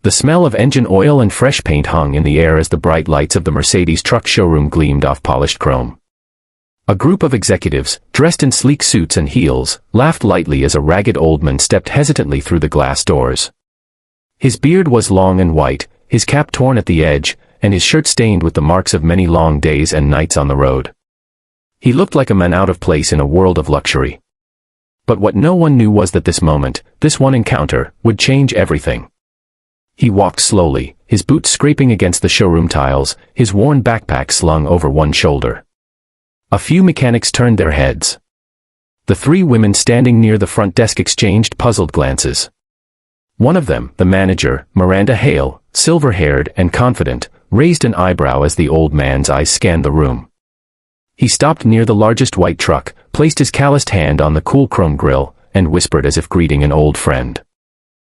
The smell of engine oil and fresh paint hung in the air as the bright lights of the Mercedes truck showroom gleamed off polished chrome. A group of executives, dressed in sleek suits and heels, laughed lightly as a ragged old man stepped hesitantly through the glass doors. His beard was long and white, his cap torn at the edge, and his shirt stained with the marks of many long days and nights on the road. He looked like a man out of place in a world of luxury. But what no one knew was that this moment, this one encounter, would change everything. He walked slowly, his boots scraping against the showroom tiles, his worn backpack slung over one shoulder. A few mechanics turned their heads. The three women standing near the front desk exchanged puzzled glances. One of them, the manager, Miranda Hale, silver-haired and confident, raised an eyebrow as the old man's eyes scanned the room. He stopped near the largest white truck, placed his calloused hand on the cool chrome grille, and whispered as if greeting an old friend.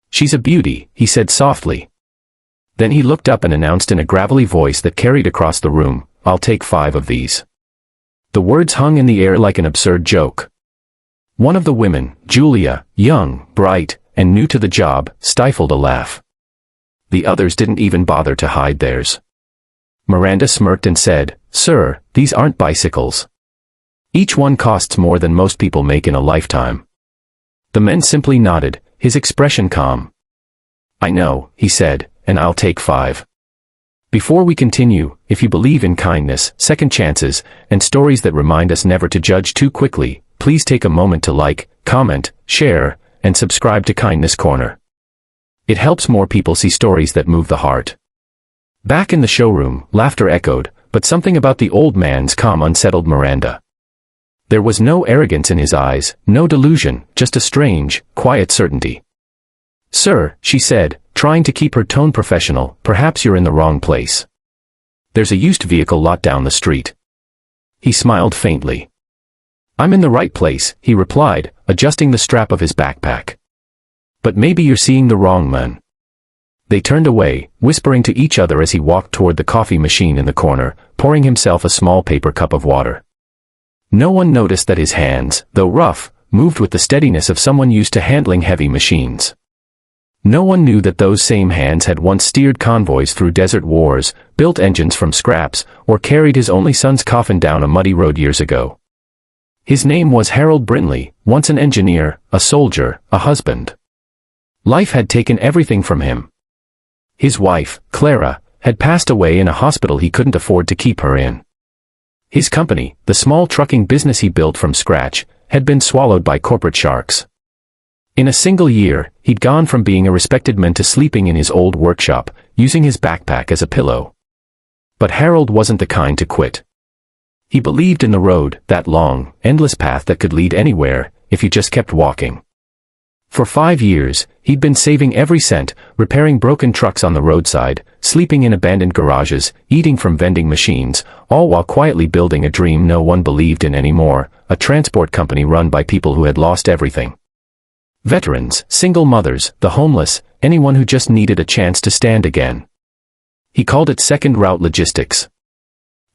"She's a beauty," he said softly. Then he looked up and announced in a gravelly voice that carried across the room, "I'll take 5 of these." The words hung in the air like an absurd joke. One of the women, Julia, young, bright, and new to the job, stifled a laugh. The others didn't even bother to hide theirs. Miranda smirked and said, "Sir, these aren't bicycles. Each one costs more than most people make in a lifetime." The men simply nodded, his expression calm. "I know," he said, "and I'll take 5. Before we continue, if you believe in kindness, second chances, and stories that remind us never to judge too quickly, please take a moment to like, comment, share, and subscribe to Kindness Corner. It helps more people see stories that move the heart." Back in the showroom, laughter echoed, but something about the old man's calm unsettled Miranda. There was no arrogance in his eyes, no delusion, just a strange, quiet certainty. "Sir," she said, trying to keep her tone professional, "perhaps you're in the wrong place. There's a used vehicle lot down the street." He smiled faintly. "I'm in the right place," he replied, adjusting the strap of his backpack. "But maybe you're seeing the wrong man." They turned away, whispering to each other as he walked toward the coffee machine in the corner, pouring himself a small paper cup of water. No one noticed that his hands, though rough, moved with the steadiness of someone used to handling heavy machines. No one knew that those same hands had once steered convoys through desert wars, built engines from scraps, or carried his only son's coffin down a muddy road years ago. His name was Harold Brinley, once an engineer, a soldier, a husband. Life had taken everything from him. His wife, Clara, had passed away in a hospital he couldn't afford to keep her in. His company, the small trucking business he built from scratch, had been swallowed by corporate sharks. In a single year, he'd gone from being a respected man to sleeping in his old workshop, using his backpack as a pillow. But Harold wasn't the kind to quit. He believed in the road, that long, endless path that could lead anywhere, if you just kept walking. For 5 years, he'd been saving every cent, repairing broken trucks on the roadside, sleeping in abandoned garages, eating from vending machines, all while quietly building a dream no one believed in anymore, a transport company run by people who had lost everything. Veterans, single mothers, the homeless, anyone who just needed a chance to stand again. He called it Second Route Logistics.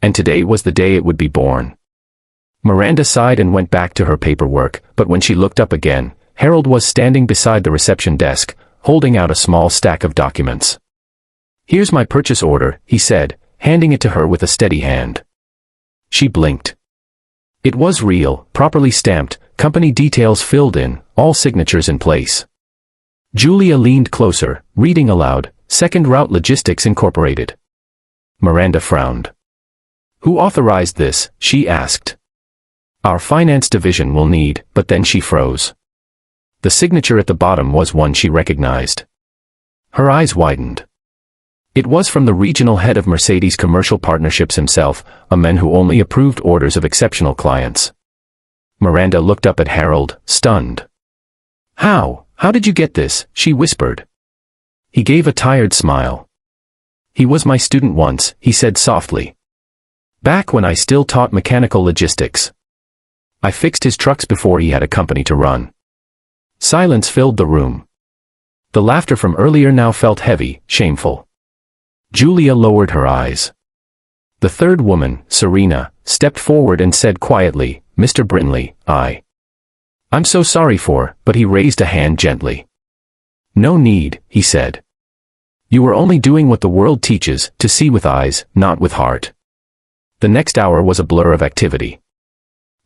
And today was the day it would be born. Miranda sighed and went back to her paperwork, but when she looked up again, Harold was standing beside the reception desk, holding out a small stack of documents. "Here's my purchase order," he said, handing it to her with a steady hand. She blinked. It was real, properly stamped, company details filled in, all signatures in place. Julia leaned closer, reading aloud, "Second Route Logistics Incorporated." Miranda frowned. "Who authorized this?" she asked. "Our finance division will need," but then she froze. The signature at the bottom was one she recognized. Her eyes widened. It was from the regional head of Mercedes Commercial Partnerships himself, a man who only approved orders of exceptional clients. Miranda looked up at Harold, stunned. How did you get this?" she whispered. He gave a tired smile. "He was my student once," he said softly. "Back when I still taught mechanical logistics. I fixed his trucks before he had a company to run." Silence filled the room. The laughter from earlier now felt heavy, shameful. Julia lowered her eyes. The third woman, Serena, stepped forward and said quietly, "Mr. Brinley, I'm so sorry for," but he raised a hand gently. "No need," he said. You were only doing what the world teaches, to see with eyes, not with heart. The next hour was a blur of activity.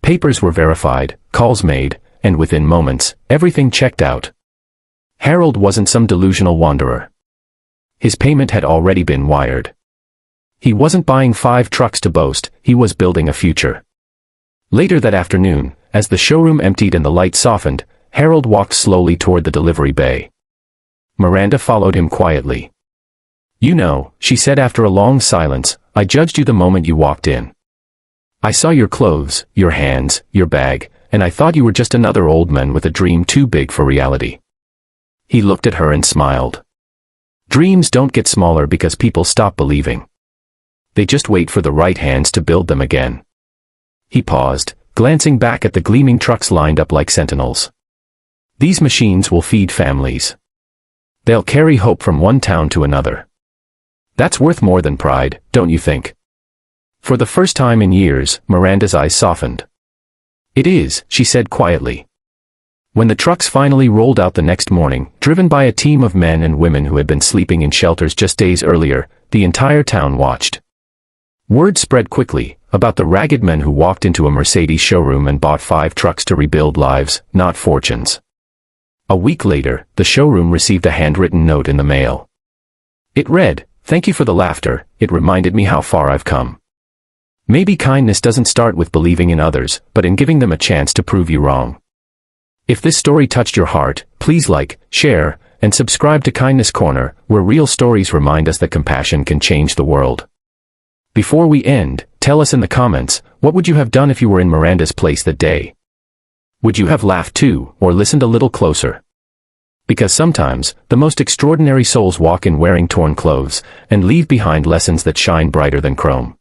Papers were verified, calls made, and within moments, everything checked out. Harold wasn't some delusional wanderer. His payment had already been wired. He wasn't buying 5 trucks to boast, he was building a future. Later that afternoon, as the showroom emptied and the light softened, Harold walked slowly toward the delivery bay. Miranda followed him quietly. "You know," she said after a long silence, "I judged you the moment you walked in. I saw your clothes, your hands, your bag, and I thought you were just another old man with a dream too big for reality." He looked at her and smiled. Dreams don't get smaller because people stop believing. They just wait for the right hands to build them again. He paused, glancing back at the gleaming trucks lined up like sentinels. These machines will feed families. They'll carry hope from one town to another. That's worth more than pride, don't you think? For the first time in years, Miranda's eyes softened. "It is," she said quietly. When the trucks finally rolled out the next morning, driven by a team of men and women who had been sleeping in shelters just days earlier, the entire town watched. Word spread quickly about the ragged men who walked into a Mercedes showroom and bought 5 trucks to rebuild lives, not fortunes. A week later, the showroom received a handwritten note in the mail. It read, "Thank you for the laughter, it reminded me how far I've come. Maybe kindness doesn't start with believing in others, but in giving them a chance to prove you wrong." If this story touched your heart, please like, share, and subscribe to Kindness Corner, where real stories remind us that compassion can change the world. Before we end, tell us in the comments, what would you have done if you were in Miranda's place that day? Would you have laughed too, or listened a little closer? Because sometimes, the most extraordinary souls walk in wearing torn clothes, and leave behind lessons that shine brighter than chrome.